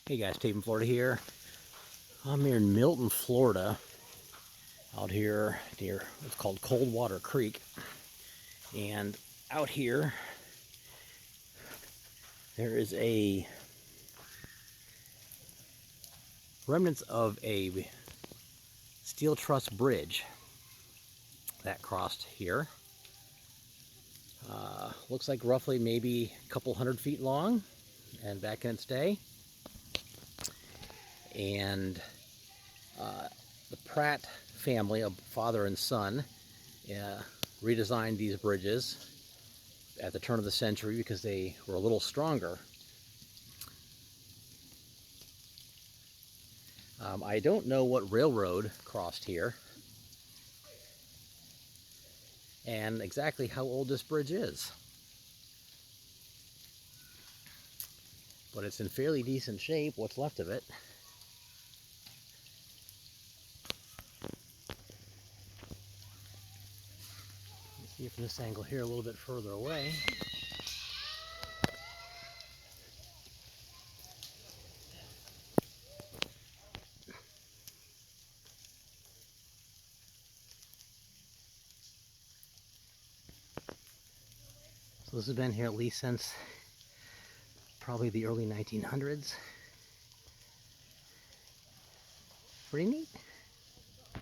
Hey guys, Tate from Florida here. I'm here in Milton, Florida, out here near what's called Coldwater Creek. And out here, there is a remnants of a steel truss bridge that crossed here. Looks like roughly maybe a couple 100 feet long and back in its day. And the Pratt family, a father and son, redesigned these bridges at the turn of the century because they were a little stronger. I don't know what railroad crossed here and exactly how old this bridge is, but it's in fairly decent shape, what's left of it. Let's see from this angle here a little bit further away. So this has been here at least since probably the early 1900s. Pretty neat.